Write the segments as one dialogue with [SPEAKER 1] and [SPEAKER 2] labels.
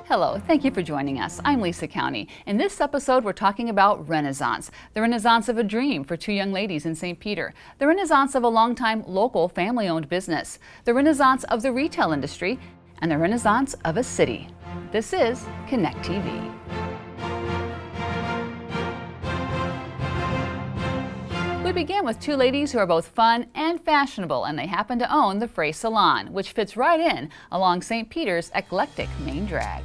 [SPEAKER 1] Hello, thank you for joining us. I'm Lisa County. In this episode, we're talking about Renaissance, the Renaissance of a dream for two young ladies in St. Peter, the Renaissance of a longtime local family-owned business, the Renaissance of the retail industry, and the Renaissance of a city. This is Connect TV. We begin with two ladies who are both fun and fashionable, and they happen to own the Frey Salon, which fits right in along St. Peter's eclectic main drag.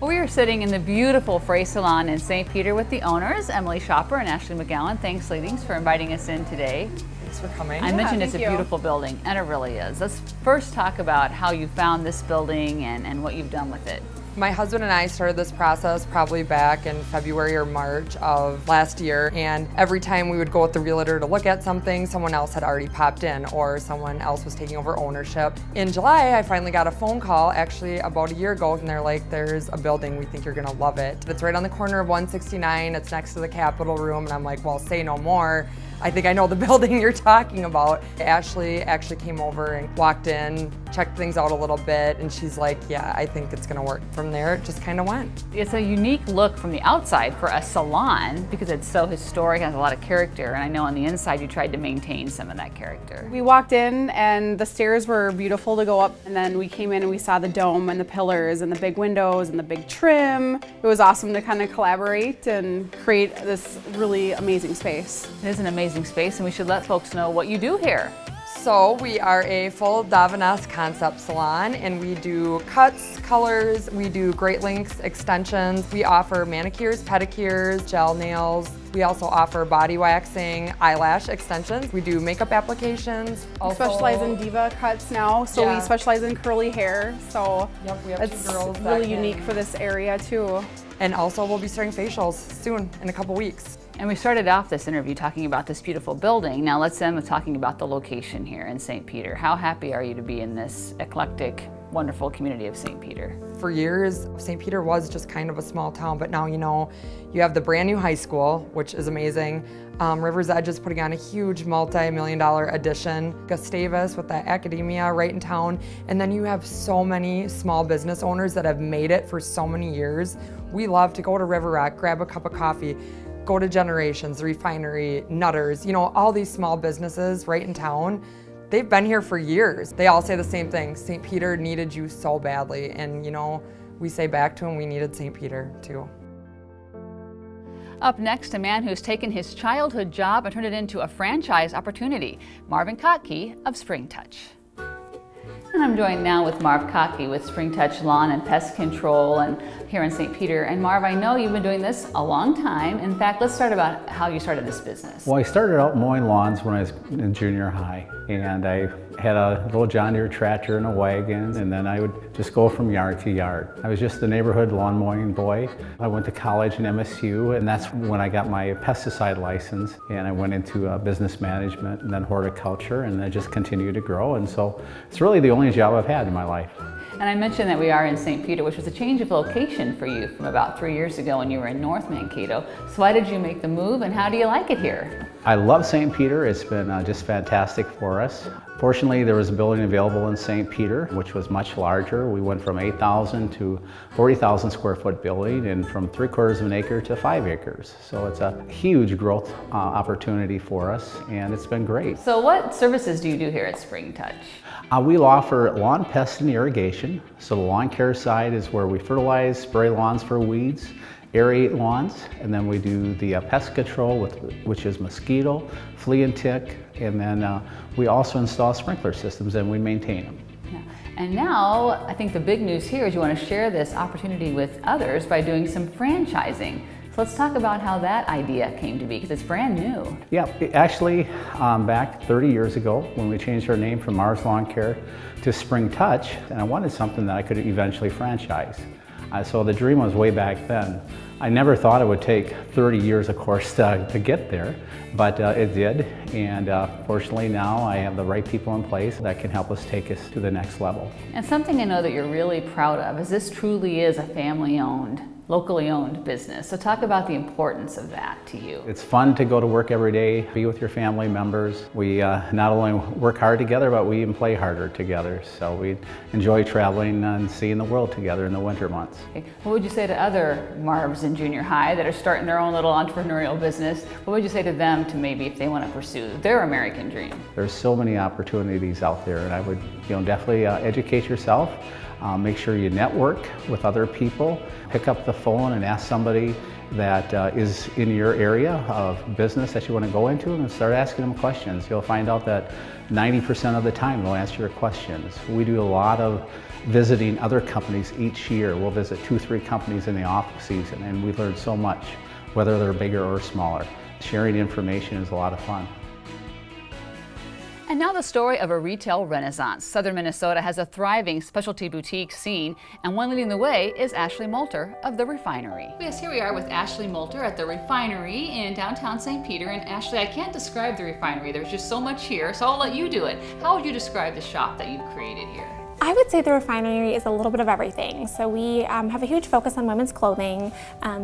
[SPEAKER 1] We are sitting in the beautiful Frey Salon in St. Peter with the owners, Emily Shopper and Ashley McGowan. Thanks, ladies, for inviting us in today.
[SPEAKER 2] Thanks for coming.
[SPEAKER 1] I mentioned it's a beautiful building, and it really is. Let's first talk about how you found this building and what you've done with it.
[SPEAKER 2] My husband and I started this process probably back in February or March of last year, and every time we would go with the realtor to look at something, someone else had already popped in or someone else was taking over ownership. In July, I finally got a phone call, actually about a year ago, and they're like, there's a building, we think you're gonna love it. It's right on the corner of 169, it's next to the Capitol Room, and I'm like, well, say no more. I think I know the building you're talking about. Ashley actually came over and walked in, checked things out a little bit, and she's like, yeah, I think it's gonna work. From there, it just kind of went.
[SPEAKER 1] It's a unique look from the outside for a salon because it's so historic, has a lot of character, and I know on the inside you tried to maintain some of that character.
[SPEAKER 3] We walked in and the stairs were beautiful to go up, and then we came in and we saw the dome and the pillars and the big windows and the big trim. It was awesome to kind of collaborate and create this really amazing space.
[SPEAKER 1] It is an amazing space, and we should let folks know what you do here.
[SPEAKER 2] So we are a full Davines concept salon, and we do cuts, colors, we do Great Lengths extensions, we offer manicures, pedicures, gel nails. We also offer body waxing, eyelash extensions. We do makeup applications.
[SPEAKER 3] We specialize in diva cuts now, so
[SPEAKER 2] Yeah.
[SPEAKER 3] we specialize in curly hair. So
[SPEAKER 2] Yep, we have
[SPEAKER 3] it's
[SPEAKER 2] two girls that
[SPEAKER 3] really
[SPEAKER 2] can-
[SPEAKER 3] unique for this area too.
[SPEAKER 2] And also we'll be starting facials soon, in a couple weeks.
[SPEAKER 1] And we started off this interview talking about this beautiful building. Now let's end with talking about the location here in St. Peter. How happy are you to be in this eclectic, wonderful community of St. Peter?
[SPEAKER 2] For years, St. Peter was just kind of a small town, but now, you know, you have the brand new high school, which is amazing. River's Edge is putting on a huge multi-million-dollar addition. Gustavus with that academia right in town. And then you have so many small business owners that have made it for so many years. We love to go to River Rock, grab a cup of coffee, go to Generations, the Refinery, Nutters, you know, all these small businesses right in town. They've been here for years. They all say the same thing. St. Peter needed you so badly. And, you know, we say back to them, we needed St. Peter too.
[SPEAKER 1] Up next, a man who's taken his childhood job and turned it into a franchise opportunity, Marvin Kotke of Spring Touch. And I'm joined now with Marv Kotke with Spring Touch Lawn and Pest Control and here in St. Peter. And Marv, I know you've been doing this a long time. In fact, let's start about how you started this business.
[SPEAKER 4] Well, I started out mowing lawns when I was in junior high, and I had a little John Deere tractor and a wagon, and then I would just go from yard to yard. I was just a neighborhood lawn mowing boy. I went to college in MSU, and that's when I got my pesticide license, and I went into business management and then horticulture, and I just continued to grow, and so it's really the only job I've had in my life.
[SPEAKER 1] And I mentioned that we are in St. Peter, which was a change of location for you from about 3 years ago when you were in North Mankato. So why did you make the move, and how do you like it here?
[SPEAKER 4] I love St. Peter. It's been just fantastic for us. Fortunately, there was a building available in St. Peter, which was much larger. We went from 8,000 to 40,000 square foot building, and from 3/4 of an acre to 5 acres. So it's a huge growth opportunity for us, and it's been great.
[SPEAKER 1] So what services do you do here at Spring Touch?
[SPEAKER 4] We'll offer lawn pest and irrigation. So the lawn care side is where we fertilize, spray lawns for weeds, aerate lawns, and then we do the pest control, which is mosquito, flea and tick, and then we also install sprinkler systems and we maintain them.
[SPEAKER 1] Yeah. And now, I think the big news here is you want to share this opportunity with others by doing some franchising. So let's talk about how that idea came to be, because it's brand new.
[SPEAKER 4] Yeah, actually, back 30 years ago when we changed our name from Mars Lawn Care to Spring Touch, and I wanted something that I could eventually franchise. So the dream was way back then. I never thought it would take 30 years, of course, to get there, but it did. And fortunately now I have the right people in place that can help us take us to the next level.
[SPEAKER 1] And something I know that you're really proud of is this truly is a family-owned locally owned business. So talk about the importance of that to you.
[SPEAKER 4] It's fun to go to work every day, be with your family members. We not only work hard together, but we even play harder together. So we enjoy traveling and seeing the world together in the winter months.
[SPEAKER 1] Okay. What would you say to other Marvs in junior high that are starting their own little entrepreneurial business? What would you say to them to maybe if they want to pursue their American dream?
[SPEAKER 4] There's so many opportunities out there, and I would definitely educate yourself. Make sure you network with other people. Pick up the phone and ask somebody that is in your area of business that you want to go into and start asking them questions. You'll find out that 90% of the time they'll answer your questions. We do a lot of visiting other companies each year. We'll visit 2-3 companies in the off season, and we learn so much, whether they're bigger or smaller. Sharing information is a lot of fun.
[SPEAKER 1] And now the story of a retail renaissance. Southern Minnesota has a thriving specialty boutique scene, and one leading the way is Ashley Moulter of The Refinery. Yes, here we are with Ashley Moulter at The Refinery in downtown St. Peter. And Ashley, I can't describe The Refinery. There's just so much here, so I'll let you do it. How would you describe the shop that you've created here?
[SPEAKER 5] I would say The Refinery is a little bit of everything. So we have a huge focus on women's clothing,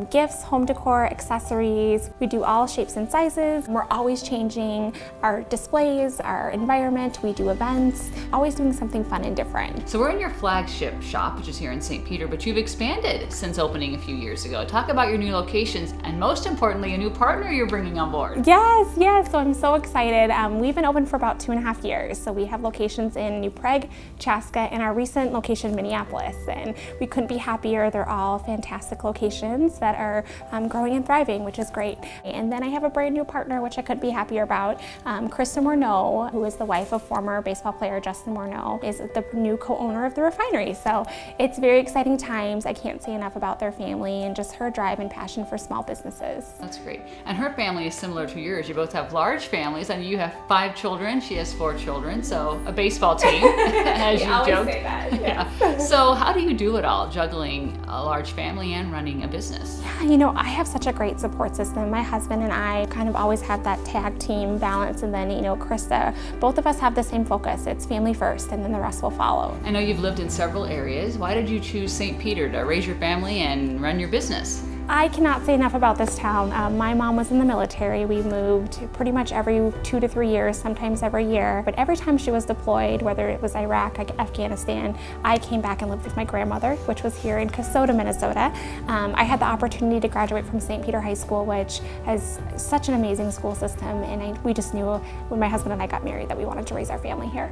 [SPEAKER 5] gifts, home decor, accessories. We do all shapes and sizes. We're always changing our displays, our environment. We do events, always doing something fun and different.
[SPEAKER 1] So we're in your flagship shop, which is here in St. Peter, but you've expanded since opening a few years ago. Talk about your new locations and most importantly, a new partner you're bringing on board.
[SPEAKER 5] Yes, so I'm so excited. We've been open for about 2.5 years. So we have locations in New Prague, Chaska, and our recent location, Minneapolis, and we couldn't be happier. They're all fantastic locations that are growing and thriving, which is great. And then I have a brand new partner, which I couldn't be happier about. Krista Morneau, who is the wife of former baseball player Justin Morneau, is the new co-owner of The Refinery. So it's very exciting times. I can't say enough about their family and just her drive and passion for small businesses.
[SPEAKER 1] That's great. And her family is similar to yours. You both have large families, and you have 5 children. She has 4 children, so a baseball team, as you joked.
[SPEAKER 5] Say that,
[SPEAKER 1] yeah. So how do you do it all, juggling a large family and running a business?
[SPEAKER 5] Yeah, I have such a great support system. My husband and I kind of always have that tag team balance, and then, Krista, both of us have the same focus. It's family first, and then the rest will follow.
[SPEAKER 1] I know you've lived in several areas. Why did you choose St. Peter to raise your family and run your business?
[SPEAKER 5] I cannot say enough about this town. My mom was in the military. We moved pretty much every 2 to 3 years, sometimes every year. But every time she was deployed, whether it was Iraq, Afghanistan, I came back and lived with my grandmother, which was here in Kasota, Minnesota. I had the opportunity to graduate from St. Peter High School, which has such an amazing school system. And we just knew when my husband and I got married that we wanted to raise our family here.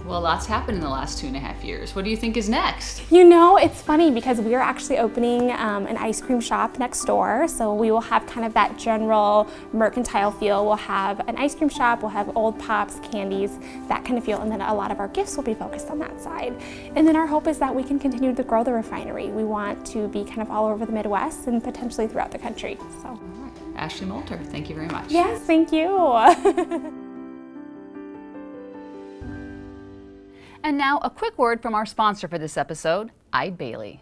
[SPEAKER 1] Well, lots happened in the last 2.5 years. What do you think is next?
[SPEAKER 5] It's funny because we are actually opening an ice cream shop next door. So we will have kind of that general mercantile feel. We'll have an ice cream shop, we'll have old pops, candies, that kind of feel. And then a lot of our gifts will be focused on that side. And then our hope is that we can continue to grow The Refinery. We want to be kind of all over the Midwest and potentially throughout the country. So.
[SPEAKER 1] All right. Ashley Moulter, thank you very much.
[SPEAKER 5] Yes, thank you.
[SPEAKER 1] And now a quick word from our sponsor for this episode, Eide Bailly.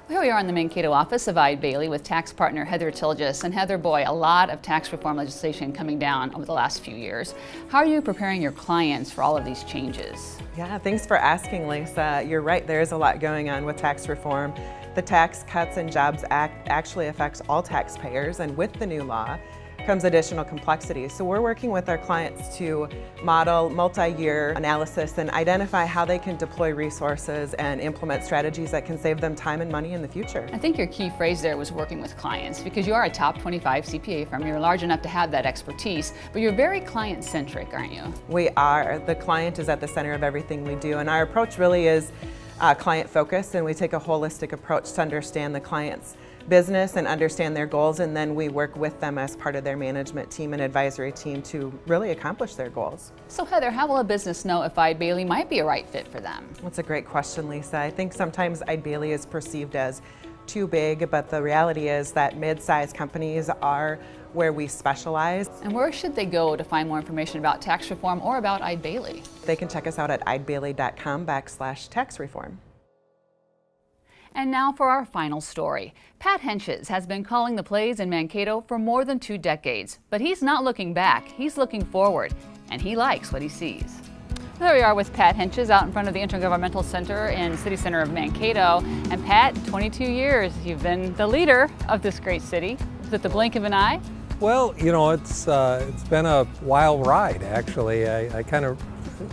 [SPEAKER 1] Here we are in the Mankato office of Eide Bailly with tax partner Heather Tilgis. And Heather, boy, a lot of tax reform legislation coming down over the last few years. How are you preparing your clients for all of these changes?
[SPEAKER 6] Yeah, thanks for asking, Lisa. You're right, there is a lot going on with tax reform. The Tax Cuts and Jobs Act actually affects all taxpayers, and with the new law comes additional complexity. So we're working with our clients to model multi-year analysis and identify how they can deploy resources and implement strategies that can save them time and money in the future.
[SPEAKER 1] I think your key phrase there was working with clients, because you are a top 25 CPA firm. You're large enough to have that expertise, but you're very client-centric, aren't you?
[SPEAKER 6] We are. The client is at the center of everything we do, and our approach really is client-focused, and we take a holistic approach to understand the client's business and understand their goals, and then we work with them as part of their management team and advisory team to really accomplish their goals.
[SPEAKER 1] So Heather, how will a business know if Eide Bailly might be a right fit for them?
[SPEAKER 6] That's a great question, Lisa. I think sometimes Eide Bailly is perceived as too big, but the reality is that mid-sized companies are where we specialize.
[SPEAKER 1] And where should they go to find more information about tax reform or about Eide Bailly?
[SPEAKER 6] They can check us out at eidebailly.com/tax-reform.
[SPEAKER 1] And now for our final story. Pat Henches has been calling the plays in Mankato for more than 2 decades, but he's not looking back, he's looking forward, and he likes what he sees. There we are with Pat Hinches out in front of the Intergovernmental Center in City Center of Mankato. And Pat, 22 years, you've been the leader of this great city. Is it the blink of an eye?
[SPEAKER 7] Well, you know, it's been a wild ride, actually. I kind of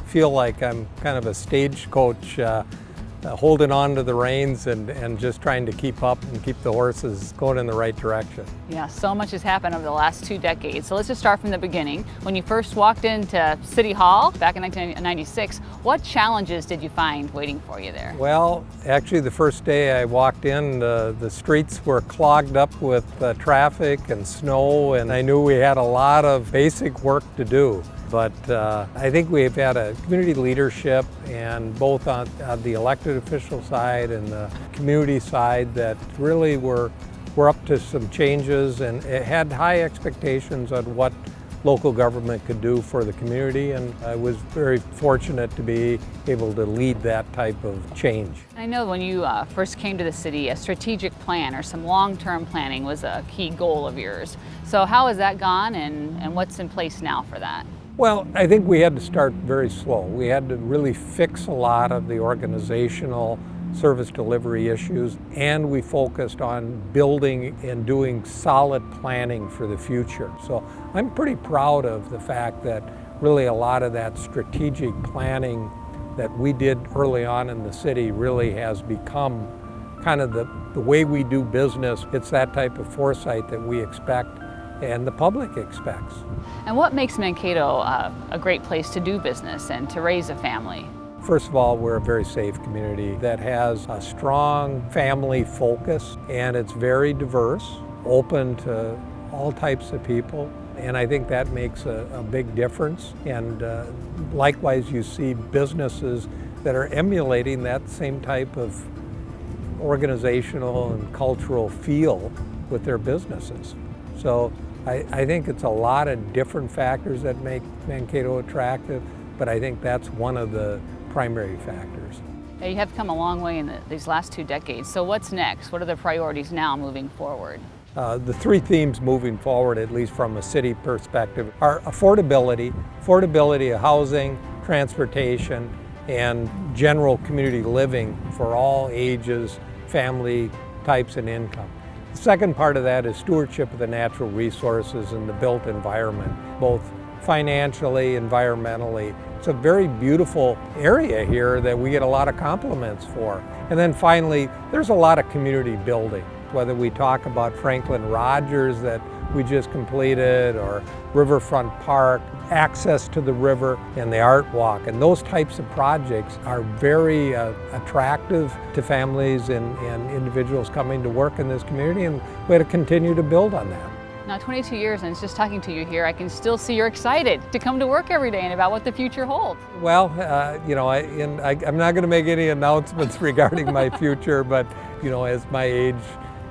[SPEAKER 7] feel like I'm kind of a stagecoach holding on to the reins and just trying to keep up and keep the horses going in the right direction.
[SPEAKER 1] Yeah, so much has happened over the last 2 decades. So let's just start from the beginning. When you first walked into City Hall back in 1996, what challenges did you find waiting for you there?
[SPEAKER 7] Well, actually the first day I walked in, the streets were clogged up with traffic and snow, and I knew we had a lot of basic work to do. But I think we've had a community leadership, and both on the elected official side and the community side, that really were up to some changes and it had high expectations on what local government could do for the community, and I was very fortunate to be able to lead that type of change.
[SPEAKER 1] I know when you first came to the city, a strategic plan or some long-term planning was a key goal of yours. So how has that gone, and what's in place now for that?
[SPEAKER 7] Well, I think we had to start very slow. We had to really fix a lot of the organizational service delivery issues, and we focused on building and doing solid planning for the future. So I'm pretty proud of the fact that really a lot of that strategic planning that we did early on in the city really has become kind of the way we do business. It's that type of foresight that we expect and the public expects.
[SPEAKER 1] And what makes Mankato a great place to do business and to raise a family?
[SPEAKER 7] First of all, we're a very safe community that has a strong family focus, and it's very diverse, open to all types of people, and I think that makes a big difference. And likewise, you see businesses that are emulating that same type of organizational and cultural feel with their businesses. So I think it's a lot of different factors that make Mankato attractive, but I think that's one of the primary factors.
[SPEAKER 1] Yeah, you have come a long way in these last 2 decades. So what's next? What are the priorities now moving forward?
[SPEAKER 7] The 3 themes moving forward, at least from a city perspective, are affordability of housing, transportation, and general community living for all ages, family types, and income. The second part of that is stewardship of the natural resources and the built environment, both financially, environmentally. It's a very beautiful area here that we get a lot of compliments for. And then finally, there's a lot of community building, whether we talk about Franklin Rogers that we just completed, or Riverfront Park, access to the river, and the Art Walk. And those types of projects are very attractive to families and individuals coming to work in this community, and we have to continue to build on that.
[SPEAKER 1] Now 22 years, and it's just talking to you here, I can still see you're excited to come to work every day and about what the future holds.
[SPEAKER 7] Well, you know, I'm not going to make any announcements regarding my future, but you know, as my age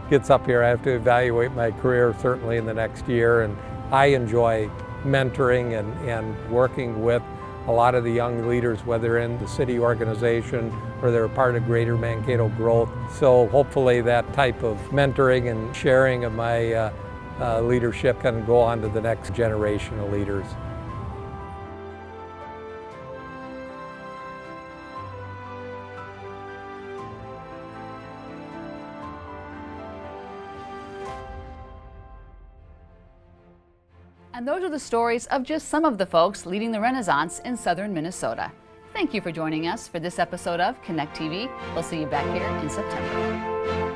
[SPEAKER 7] gets up here, I have to evaluate my career certainly in the next year, and I enjoy mentoring and working with a lot of the young leaders, whether in the city organization or they're a part of Greater Mankato Growth. So hopefully that type of mentoring and sharing of my leadership can go on to the next generation of leaders.
[SPEAKER 1] And those are the stories of just some of the folks leading the Renaissance in southern Minnesota. Thank you for joining us for this episode of Connect TV. We'll see you back here in September.